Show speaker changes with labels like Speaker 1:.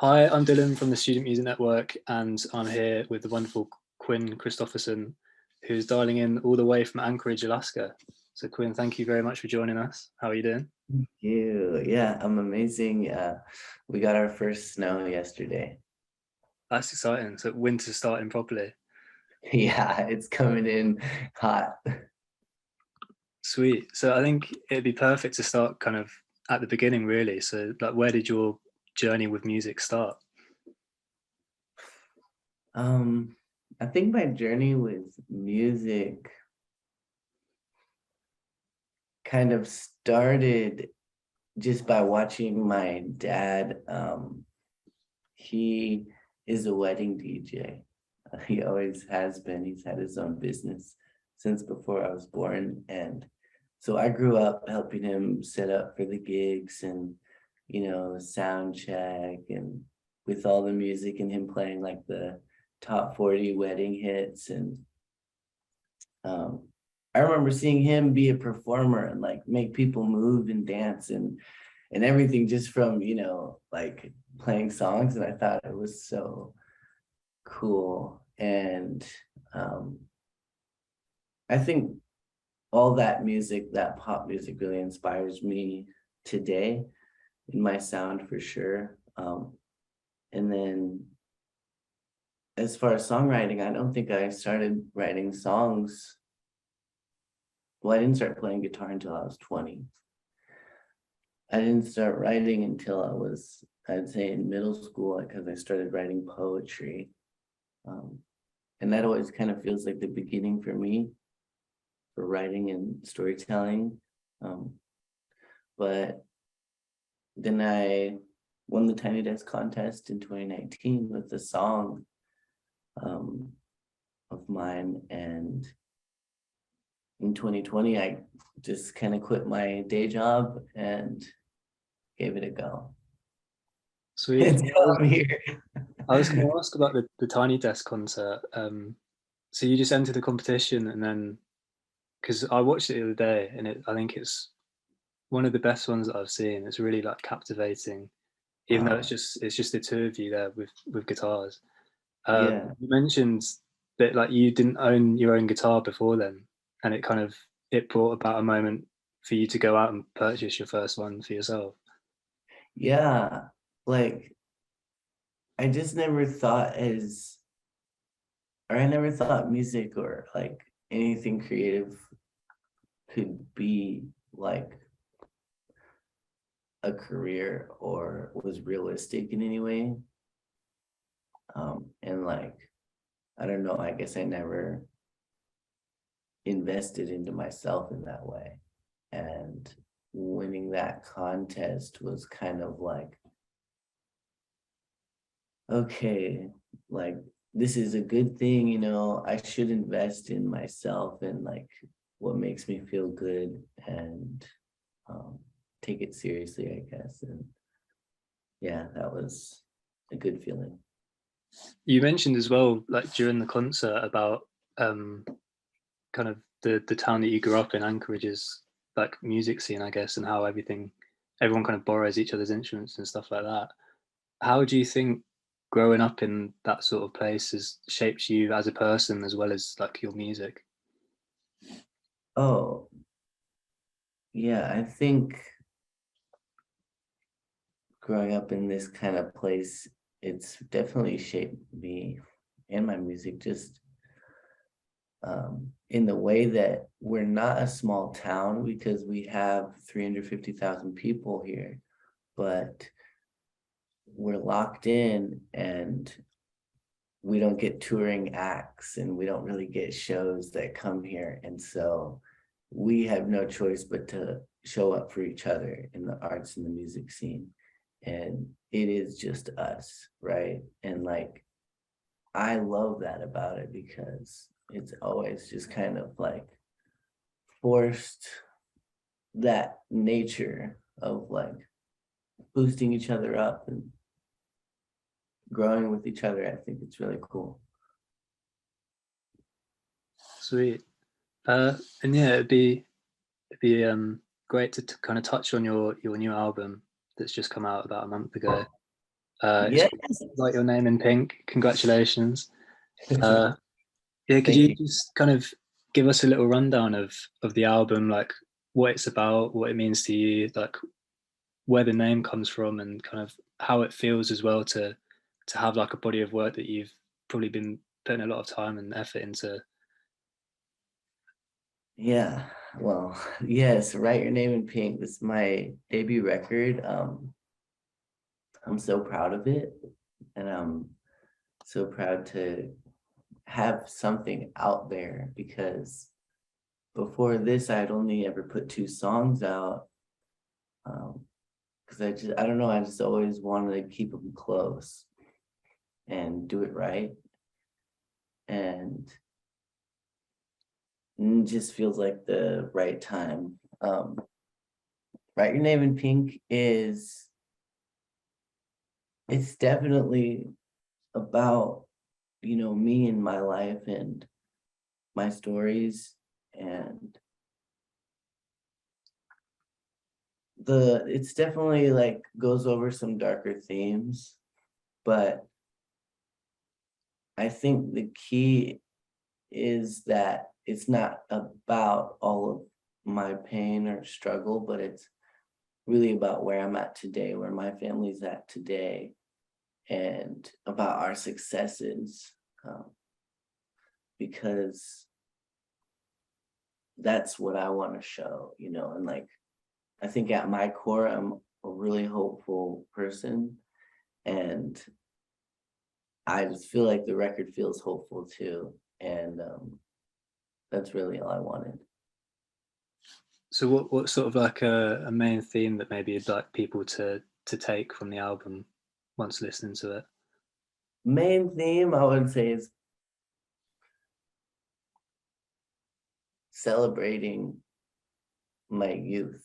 Speaker 1: Hi, I'm Dillon from the Student Music Network, and I'm here with the wonderful Quinn Christopherson, who's dialing in all the way from Anchorage, Alaska. So, Quinn, thank you very much for joining us. How are you doing?
Speaker 2: Thank you. Yeah, I'm amazing. We got our first snow yesterday.
Speaker 1: That's exciting. So, winter's starting properly.
Speaker 2: Yeah, it's coming in hot.
Speaker 1: Sweet. So, I think it'd be perfect to start kind of at the beginning, really. So, like, where did your journey with music start?
Speaker 2: Um, I think my journey with music kind of started just by watching my dad. He is a wedding DJ. He always has been. He's had his own business since before I was born. And so I grew up helping him set up for the gigs and, sound check and with all the music and him playing like the top 40 wedding hits. And um, I remember seeing him be a performer and like make people move and dance and everything just from, like playing songs. And I thought it was so cool. And I think all that music, that pop music really inspires me today in my sound for sure. And then as far as songwriting, I don't think I started writing songs. Well, I didn't start playing guitar until I was 20. I didn't start writing until I was, I'd say, in middle school, because I started writing poetry. And that always kind of feels like the beginning for me for writing and storytelling. But then I won the Tiny Desk contest in 2019 with a song of mine. And in 2020, I just kind of quit my day job and gave it a go.
Speaker 1: Sweet.
Speaker 2: And so I'm here.
Speaker 1: I was going to ask about the Tiny Desk concert. So you just entered the competition, and then because I watched it the other day, and I think it's one of the best ones that I've seen. It's really like captivating, even though it's just the two of you there with guitars.
Speaker 2: Yeah.
Speaker 1: You mentioned that like you didn't own your own guitar before then, and it brought about a moment for you to go out and purchase your first one for yourself.
Speaker 2: Yeah. Like I just never thought I never thought music or like anything creative could be like a career or was realistic in any way. And like, I don't know, I guess I never invested into myself in that way. And winning that contest was kind of like, okay, like this is a good thing, I should invest in myself and like what makes me feel good and take it seriously, I guess. And yeah, that was a good feeling.
Speaker 1: You mentioned as well, like during the concert, about um, kind of the town that you grew up in, Anchorage's like music scene, I guess, and how everyone kind of borrows each other's instruments and stuff like that. How do you think growing up in that sort of place has shaped you as a person as well as like your music?
Speaker 2: Oh, yeah, I think growing up in this kind of place, it's definitely shaped me and my music just in the way that we're not a small town because we have 350,000 people here, but we're locked in and we don't get touring acts and we don't really get shows that come here. And so we have no choice but to show up for each other in the arts and the music scene. And it is just us, right? And like, I love that about it because it's always just kind of like forced that nature of like boosting each other up and growing with each other. I think it's really cool.
Speaker 1: Sweet. And yeah, it'd be great to kind of touch on your new album that's just come out about a month ago. It's
Speaker 2: Yes.
Speaker 1: called Write Your Name in Pink. Congratulations. Uh, yeah, could
Speaker 2: Thank
Speaker 1: you
Speaker 2: you.
Speaker 1: just kind of give us a little rundown of the album, like what it's about, what it means to you, like where the name comes from, and kind of how it feels as well to have like a body of work that you've probably been putting a lot of time and effort into.
Speaker 2: Yeah. Well, yes, Write Your Name in Pink. This is my debut record. I'm so proud of it, and I'm so proud to have something out there because before this, I'd only ever put 2 songs out. Because I don't know, I just always wanted to keep them close and do it right. And it just feels like the right time. Write Your Name in Pink it's definitely about, me and my life and my stories, and it's definitely like goes over some darker themes, but I think the key is that it's not about all of my pain or struggle, but it's really about where I'm at today, where my family's at today, and about our successes, because that's what I want to show, and like, I think at my core, I'm a really hopeful person, and I just feel like the record feels hopeful too. And that's really all I wanted.
Speaker 1: So what sort of like a main theme that maybe you'd like people to take from the album once listening to it?
Speaker 2: Main theme, I would say, is celebrating my youth